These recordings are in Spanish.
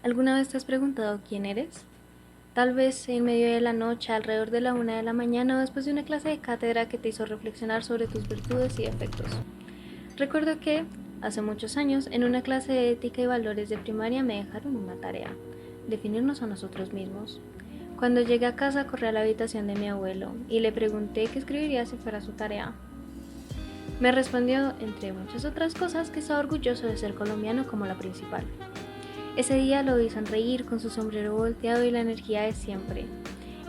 ¿Alguna vez te has preguntado quién eres? Tal vez en medio de la noche, alrededor de la 1 de la mañana o después de una clase de cátedra que te hizo reflexionar sobre tus virtudes y defectos. Recuerdo que, hace muchos años, en una clase de ética y valores de primaria me dejaron una tarea: definirnos a nosotros mismos. Cuando llegué a casa corrí a la habitación de mi abuelo y le pregunté qué escribiría si fuera su tarea. Me respondió, entre muchas otras cosas, que estaba orgulloso de ser colombiano como la principal. Ese día lo vi sonreír con su sombrero volteado y la energía de siempre.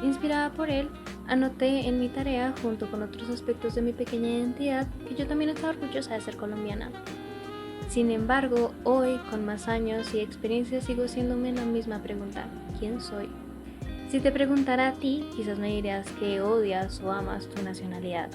Inspirada por él, anoté en mi tarea, junto con otros aspectos de mi pequeña identidad, que yo también estaba orgullosa de ser colombiana. Sin embargo, hoy, con más años y experiencias, sigo haciéndome la misma pregunta: ¿quién soy? Si te preguntara a ti, quizás me dirías que odias o amas tu nacionalidad.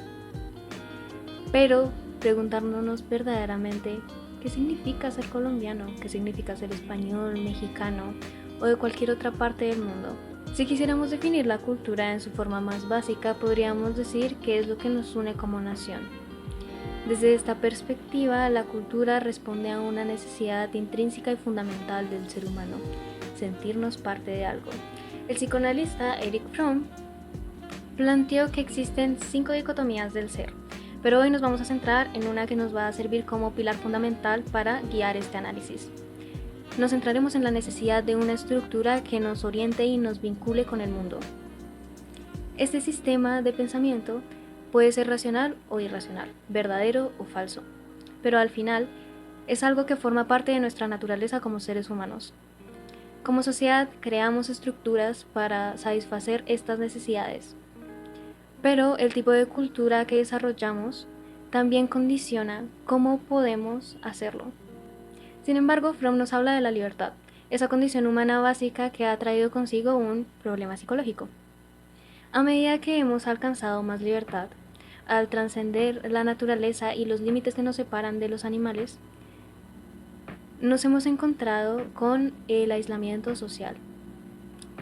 Pero preguntándonos verdaderamente qué significa ser colombiano, qué significa ser español, mexicano o de cualquier otra parte del mundo. Si quisiéramos definir la cultura en su forma más básica, podríamos decir que es lo que nos une como nación. Desde esta perspectiva, la cultura responde a una necesidad intrínseca y fundamental del ser humano: sentirnos parte de algo. El psicoanalista Erich Fromm planteó que existen 5 dicotomías del ser, pero hoy nos vamos a centrar en una que nos va a servir como pilar fundamental para guiar este análisis. Nos centraremos en la necesidad de una estructura que nos oriente y nos vincule con el mundo. Este sistema de pensamiento puede ser racional o irracional, verdadero o falso, pero al final es algo que forma parte de nuestra naturaleza como seres humanos. Como sociedad creamos estructuras para satisfacer estas necesidades, pero el tipo de cultura que desarrollamos también condiciona cómo podemos hacerlo. Sin embargo, Fromm nos habla de la libertad, esa condición humana básica que ha traído consigo un problema psicológico. A medida que hemos alcanzado más libertad, al trascender la naturaleza y los límites que nos separan de los animales, nos hemos encontrado con el aislamiento social.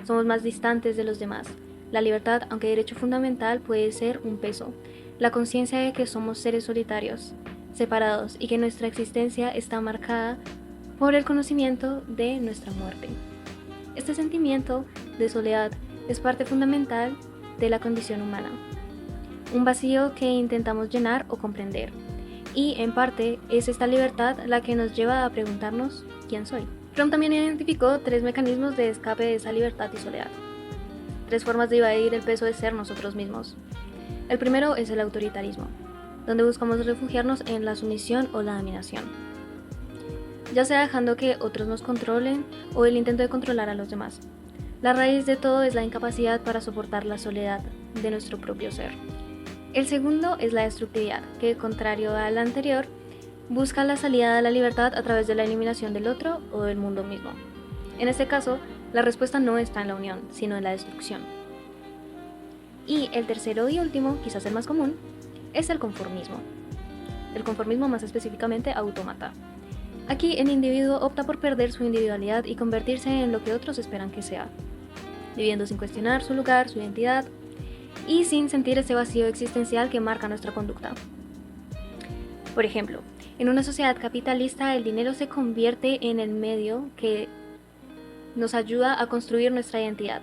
Somos más distantes de los demás. La libertad, aunque derecho fundamental, puede ser un peso. La conciencia de que somos seres solitarios, separados, y que nuestra existencia está marcada por el conocimiento de nuestra muerte. Este sentimiento de soledad es parte fundamental de la condición humana, un vacío que intentamos llenar o comprender, y en parte es esta libertad la que nos lleva a preguntarnos ¿quién soy? Fromm también identificó 3 mecanismos de escape de esa libertad y soledad, 3 formas de evadir el peso de ser nosotros mismos. El primero es el autoritarismo, donde buscamos refugiarnos en la sumisión o la dominación, ya sea dejando que otros nos controlen o el intento de controlar a los demás. La raíz de todo es la incapacidad para soportar la soledad de nuestro propio ser. El segundo es la destructividad, que, contrario a la anterior, busca la salida de la libertad a través de la eliminación del otro o del mundo mismo. En este caso, la respuesta no está en la unión, sino en la destrucción. Y el tercero y último, quizás el más común, es el conformismo. El conformismo, más específicamente, autómata. Aquí el individuo opta por perder su individualidad y convertirse en lo que otros esperan que sea, viviendo sin cuestionar su lugar, su identidad, y sin sentir ese vacío existencial que marca nuestra conducta. Por ejemplo, en una sociedad capitalista, el dinero se convierte en el medio que nos ayuda a construir nuestra identidad,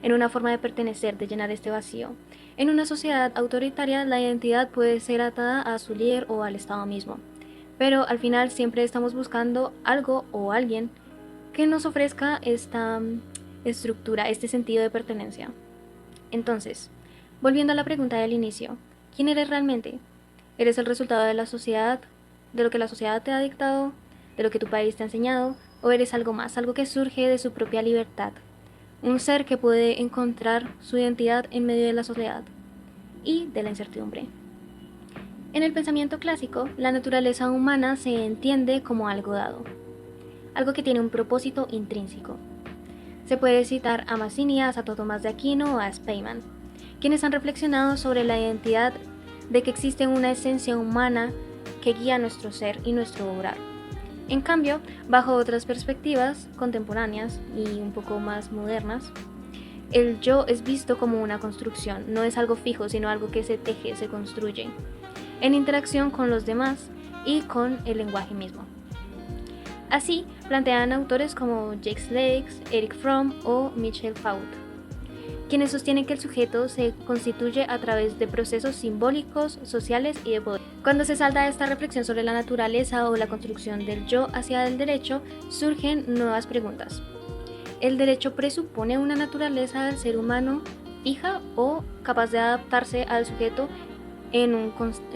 en una forma de pertenecer, de llenar este vacío. En una sociedad autoritaria, la identidad puede ser atada a su líder o al Estado mismo, pero al final siempre estamos buscando algo o alguien que nos ofrezca esta estructura, este sentido de pertenencia. Entonces, volviendo a la pregunta del inicio, ¿quién eres realmente? ¿Eres el resultado de la sociedad, de lo que la sociedad te ha dictado, de lo que tu país te ha enseñado, o eres algo más, algo que surge de su propia libertad? Un ser que puede encontrar su identidad en medio de la soledad y de la incertidumbre. En el pensamiento clásico, la naturaleza humana se entiende como algo dado, algo que tiene un propósito intrínseco. Se puede citar a Mazzini, a Santo Tomás de Aquino o a Speyman, quienes han reflexionado sobre la identidad de que existe una esencia humana que guía nuestro ser y nuestro obrar. En cambio, bajo otras perspectivas contemporáneas y un poco más modernas, el yo es visto como una construcción, no es algo fijo, sino algo que se teje, se construye, en interacción con los demás y con el lenguaje mismo. Así plantean autores como Jacques Lex, Eric Fromm o Michel Foucault, quienes sostienen que el sujeto se constituye a través de procesos simbólicos, sociales y de poder. Cuando se salta esta reflexión sobre la naturaleza o la construcción del yo hacia el derecho, surgen nuevas preguntas. ¿El derecho presupone una naturaleza del ser humano fija o capaz de adaptarse al sujeto en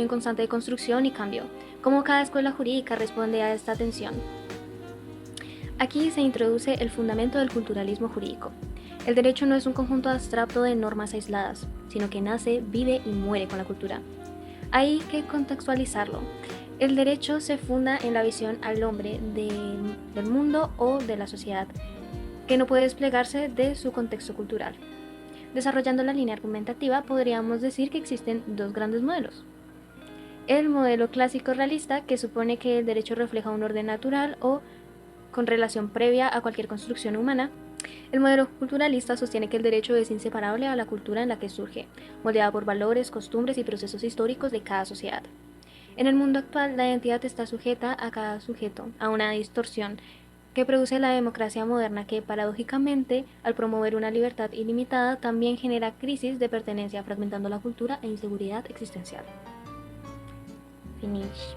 constante construcción y cambio? ¿Cómo cada escuela jurídica responde a esta tensión? Aquí se introduce el fundamento del culturalismo jurídico. El derecho no es un conjunto abstracto de normas aisladas, sino que nace, vive y muere con la cultura. Hay que contextualizarlo. El derecho se funda en la visión al hombre del mundo o de la sociedad, que no puede desplegarse de su contexto cultural. Desarrollando la línea argumentativa, podríamos decir que existen dos grandes modelos. El modelo clásico realista, que supone que el derecho refleja un orden natural o con relación previa a cualquier construcción humana. El modelo culturalista sostiene que el derecho es inseparable a la cultura en la que surge, moldeada por valores, costumbres y procesos históricos de cada sociedad. En el mundo actual, la identidad está sujeta a cada sujeto, a una distorsión que produce la democracia moderna que, paradójicamente, al promover una libertad ilimitada, también genera crisis de pertenencia, fragmentando la cultura e inseguridad existencial. Finish.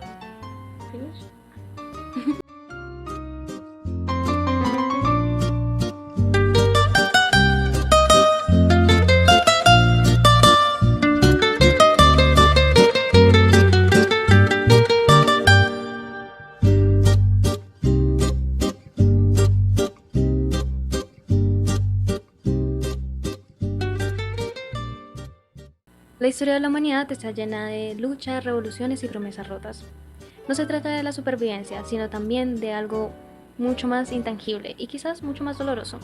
La historia de la humanidad está llena de luchas, revoluciones y promesas rotas. No se trata de la supervivencia, sino también de algo mucho más intangible y quizás mucho más doloroso.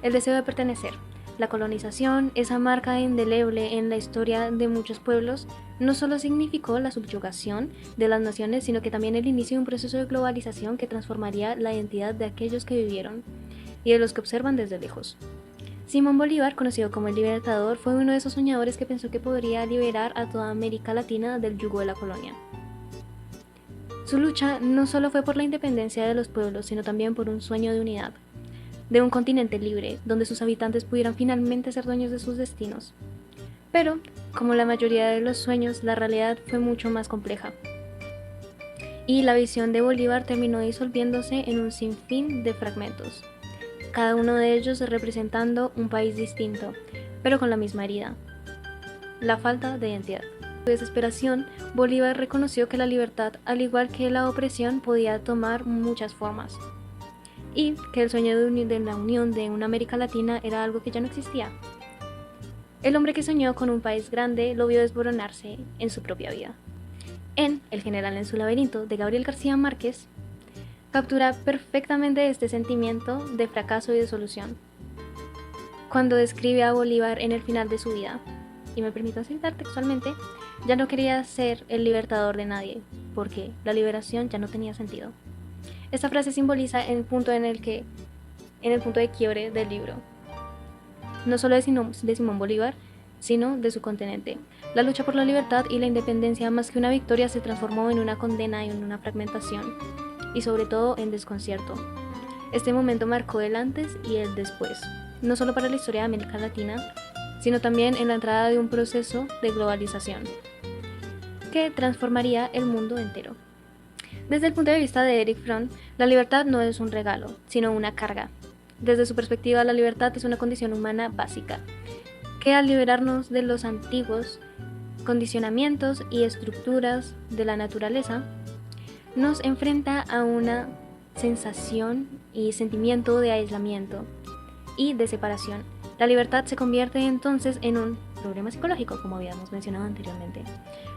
El deseo de pertenecer. La colonización, esa marca indeleble en la historia de muchos pueblos, no solo significó la subyugación de las naciones, sino que también el inicio de un proceso de globalización que transformaría la identidad de aquellos que vivieron y de los que observan desde lejos. Simón Bolívar, conocido como el Libertador, fue uno de esos soñadores que pensó que podría liberar a toda América Latina del yugo de la colonia. Su lucha no solo fue por la independencia de los pueblos, sino también por un sueño de unidad, de un continente libre, donde sus habitantes pudieran finalmente ser dueños de sus destinos. Pero, como la mayoría de los sueños, la realidad fue mucho más compleja. Y la visión de Bolívar terminó disolviéndose en un sinfín de fragmentos, cada uno de ellos representando un país distinto, pero con la misma herida: la falta de identidad. En su desesperación, Bolívar reconoció que la libertad, al igual que la opresión, podía tomar muchas formas, y que el sueño de la unión de una América Latina era algo que ya no existía. El hombre que soñó con un país grande lo vio desmoronarse en su propia vida. En El general en su laberinto, de Gabriel García Márquez, captura perfectamente este sentimiento de fracaso y de solución, cuando describe a Bolívar en el final de su vida, y me permito citar textualmente: ya no quería ser el libertador de nadie, porque la liberación ya no tenía sentido. Esta frase simboliza el punto de quiebre del libro, no solo de Simón Bolívar, sino de su continente. La lucha por la libertad y la independencia, más que una victoria, se transformó en una condena y en una fragmentación, y sobre todo en desconcierto. Este momento marcó el antes y el después, no solo para la historia de América Latina, sino también en la entrada de un proceso de globalización que transformaría el mundo entero. Desde el punto de vista de Eric Fromm, la libertad no es un regalo, sino una carga. Desde su perspectiva, la libertad es una condición humana básica, que al liberarnos de los antiguos condicionamientos y estructuras de la naturaleza, nos enfrenta a una sensación y sentimiento de aislamiento y de separación. La libertad se convierte entonces en un problema psicológico, como habíamos mencionado anteriormente.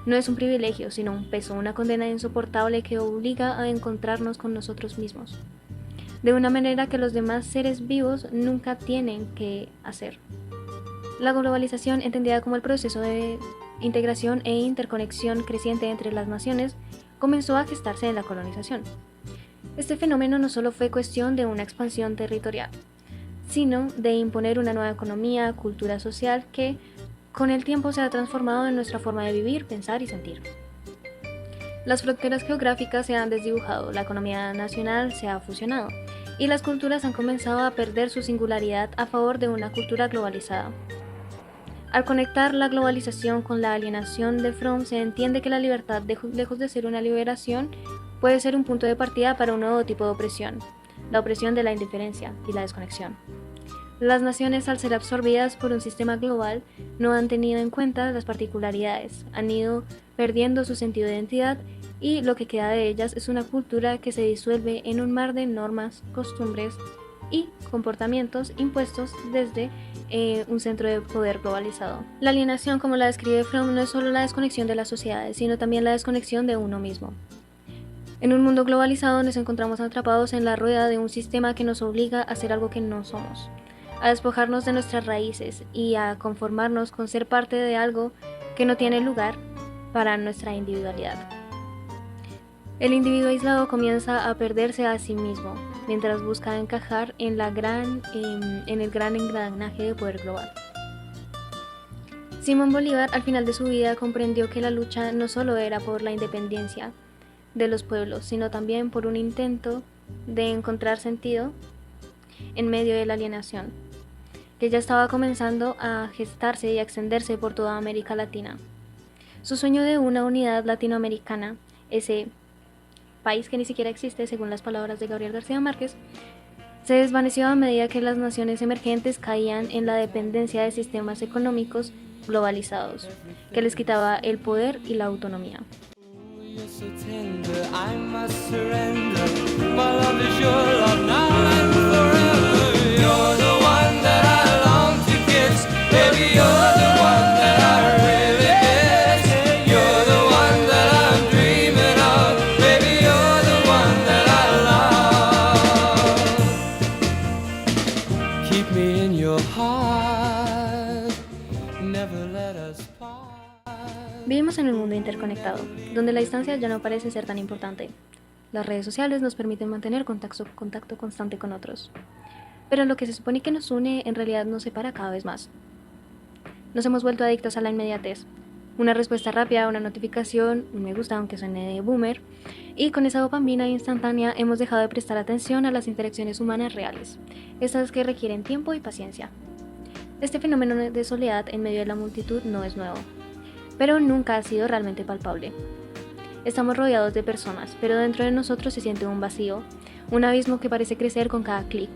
No es un privilegio, sino un peso, una condena insoportable que obliga a encontrarnos con nosotros mismos, de una manera que los demás seres vivos nunca tienen que hacer. La globalización, entendida como el proceso de integración e interconexión creciente entre las naciones, comenzó a gestarse en la colonización. Este fenómeno no solo fue cuestión de una expansión territorial, sino de imponer una nueva economía, cultura social que, con el tiempo, se ha transformado en nuestra forma de vivir, pensar y sentir. Las fronteras geográficas se han desdibujado, la economía nacional se ha fusionado y las culturas han comenzado a perder su singularidad a favor de una cultura globalizada. Al conectar la globalización con la alienación de Fromm, se entiende que la libertad, lejos de ser una liberación, puede ser un punto de partida para un nuevo tipo de opresión, la opresión de la indiferencia y la desconexión. Las naciones, al ser absorbidas por un sistema global, no han tenido en cuenta las particularidades, han ido perdiendo su sentido de identidad y lo que queda de ellas es una cultura que se disuelve en un mar de normas, costumbres y comportamientos impuestos desde un centro de poder globalizado. La alienación, como la describe Fromm, no es solo la desconexión de las sociedades, sino también la desconexión de uno mismo. En un mundo globalizado nos encontramos atrapados en la rueda de un sistema que nos obliga a hacer algo que no somos, a despojarnos de nuestras raíces y a conformarnos con ser parte de algo que no tiene lugar para nuestra individualidad. El individuo aislado comienza a perderse a sí mismo, mientras busca encajar en el gran engranaje de poder global. Simón Bolívar, al final de su vida, comprendió que la lucha no solo era por la independencia de los pueblos, sino también por un intento de encontrar sentido en medio de la alienación, que ya estaba comenzando a gestarse y a extenderse por toda América Latina. Su sueño de una unidad latinoamericana, ese país que ni siquiera existe, según las palabras de Gabriel García Márquez, se desvaneció a medida que las naciones emergentes caían en la dependencia de sistemas económicos globalizados, que les quitaba el poder y la autonomía. Vivimos en un mundo interconectado, donde la distancia ya no parece ser tan importante. Las redes sociales nos permiten mantener contacto constante con otros. Pero lo que se supone que nos une en realidad nos separa cada vez más. Nos hemos vuelto adictos a la inmediatez. Una respuesta rápida, una notificación, un me gusta aunque suene de boomer, y con esa dopamina instantánea hemos dejado de prestar atención a las interacciones humanas reales, estas que requieren tiempo y paciencia. Este fenómeno de soledad en medio de la multitud no es nuevo, pero nunca ha sido realmente palpable. Estamos rodeados de personas, pero dentro de nosotros se siente un vacío, un abismo que parece crecer con cada clic.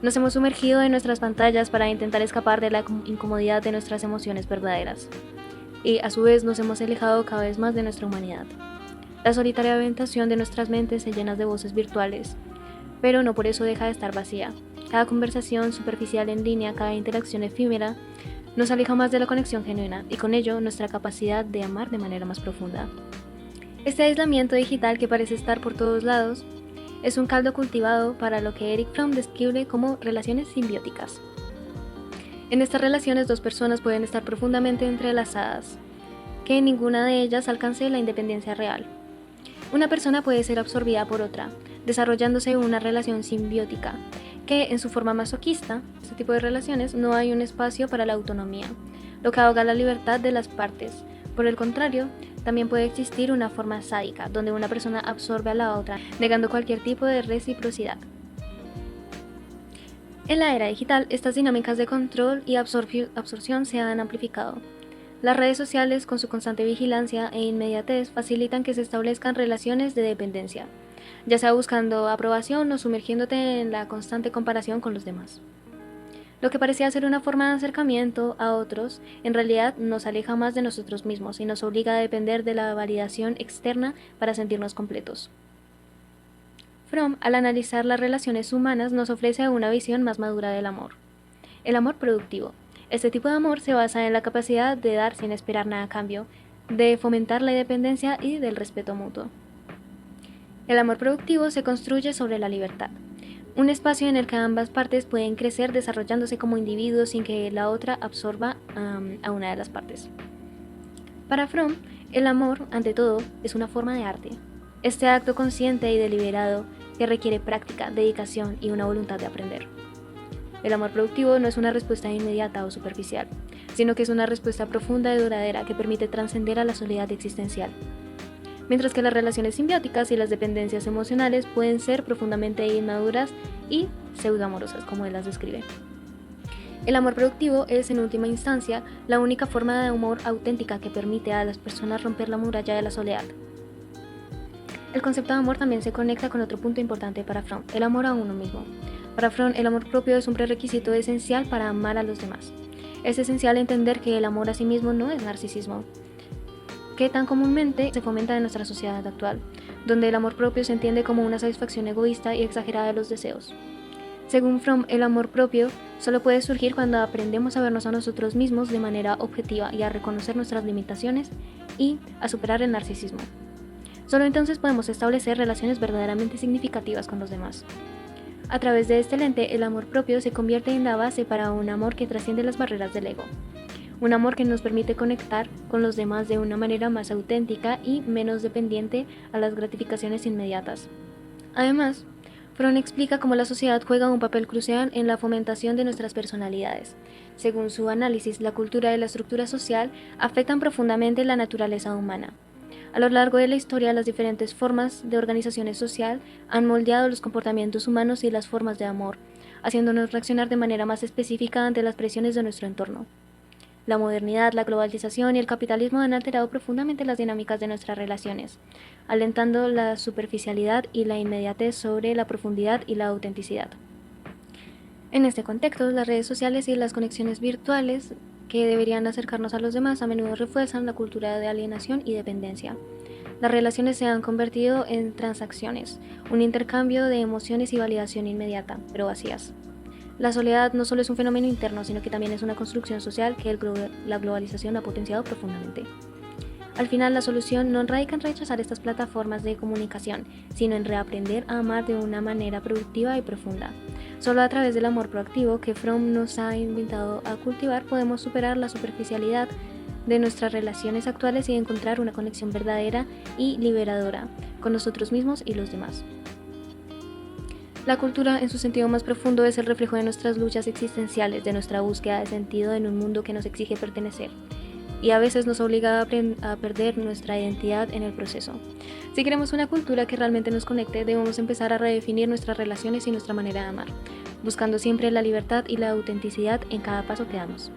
Nos hemos sumergido en nuestras pantallas para intentar escapar de la incomodidad de nuestras emociones verdaderas, y a su vez nos hemos alejado cada vez más de nuestra humanidad. La solitaria habitación de nuestras mentes se llena de voces virtuales, pero no por eso deja de estar vacía. Cada conversación superficial en línea, cada interacción efímera, nos aleja más de la conexión genuina y con ello nuestra capacidad de amar de manera más profunda. Este aislamiento digital que parece estar por todos lados es un caldo cultivado para lo que Erich Fromm describe como relaciones simbióticas. En estas relaciones dos personas pueden estar profundamente entrelazadas, que ninguna de ellas alcance la independencia real. Una persona puede ser absorbida por otra, desarrollándose una relación simbiótica, que en su forma masoquista, este tipo de relaciones, no hay un espacio para la autonomía, lo que ahoga la libertad de las partes. Por el contrario, también puede existir una forma sádica, donde una persona absorbe a la otra, negando cualquier tipo de reciprocidad. En la era digital, estas dinámicas de control y absorción se han amplificado. Las redes sociales, con su constante vigilancia e inmediatez, facilitan que se establezcan relaciones de dependencia, ya sea buscando aprobación o sumergiéndote en la constante comparación con los demás. Lo que parecía ser una forma de acercamiento a otros, en realidad nos aleja más de nosotros mismos y nos obliga a depender de la validación externa para sentirnos completos. Fromm, al analizar las relaciones humanas, nos ofrece una visión más madura del amor. El amor productivo. Este tipo de amor se basa en la capacidad de dar sin esperar nada a cambio, de fomentar la independencia y del respeto mutuo. El amor productivo se construye sobre la libertad, un espacio en el que ambas partes pueden crecer desarrollándose como individuos sin que la otra absorba a una de las partes. Para Fromm, el amor, ante todo, es una forma de arte. Este acto consciente y deliberado que requiere práctica, dedicación y una voluntad de aprender. El amor productivo no es una respuesta inmediata o superficial, sino que es una respuesta profunda y duradera que permite trascender a la soledad existencial. mientras que las relaciones simbióticas y las dependencias emocionales pueden ser profundamente inmaduras y pseudoamorosas, como él las describe. El amor productivo es, en última instancia, la única forma de amor auténtica que permite a las personas romper la muralla de la soledad. El concepto de amor también se conecta con otro punto importante para Fromm, el amor a uno mismo. Para Fromm, el amor propio es un prerequisito esencial para amar a los demás. Es esencial entender que el amor a sí mismo no es narcisismo, que tan comúnmente se fomenta en nuestra sociedad actual, donde el amor propio se entiende como una satisfacción egoísta y exagerada de los deseos. Según Fromm, el amor propio solo puede surgir cuando aprendemos a vernos a nosotros mismos de manera objetiva y a reconocer nuestras limitaciones y a superar el narcisismo. Solo entonces podemos establecer relaciones verdaderamente significativas con los demás. A través de este lente, el amor propio se convierte en la base para un amor que trasciende las barreras del ego. Un amor que nos permite conectar con los demás de una manera más auténtica y menos dependiente a las gratificaciones inmediatas. Además, Fromm explica cómo la sociedad juega un papel crucial en la fomentación de nuestras personalidades. Según su análisis, la cultura y la estructura social afectan profundamente la naturaleza humana. A lo largo de la historia, las diferentes formas de organización social han moldeado los comportamientos humanos y las formas de amor, haciéndonos reaccionar de manera más específica ante las presiones de nuestro entorno. La modernidad, la globalización y el capitalismo han alterado profundamente las dinámicas de nuestras relaciones, alentando la superficialidad y la inmediatez sobre la profundidad y la autenticidad. En este contexto, las redes sociales y las conexiones virtuales que deberían acercarnos a los demás a menudo refuerzan la cultura de alienación y dependencia. Las relaciones se han convertido en transacciones, un intercambio de emociones y validación inmediata, pero vacías. La soledad no solo es un fenómeno interno, sino que también es una construcción social que la globalización ha potenciado profundamente. Al final, la solución no radica en rechazar estas plataformas de comunicación, sino en reaprender a amar de una manera productiva y profunda. Solo a través del amor proactivo que Fromm nos ha invitado a cultivar podemos superar la superficialidad de nuestras relaciones actuales y encontrar una conexión verdadera y liberadora con nosotros mismos y los demás. La cultura, en su sentido más profundo, es el reflejo de nuestras luchas existenciales, de nuestra búsqueda de sentido en un mundo que nos exige pertenecer, y a veces nos obliga a perder nuestra identidad en el proceso. Si queremos una cultura que realmente nos conecte, debemos empezar a redefinir nuestras relaciones y nuestra manera de amar, buscando siempre la libertad y la autenticidad en cada paso que damos.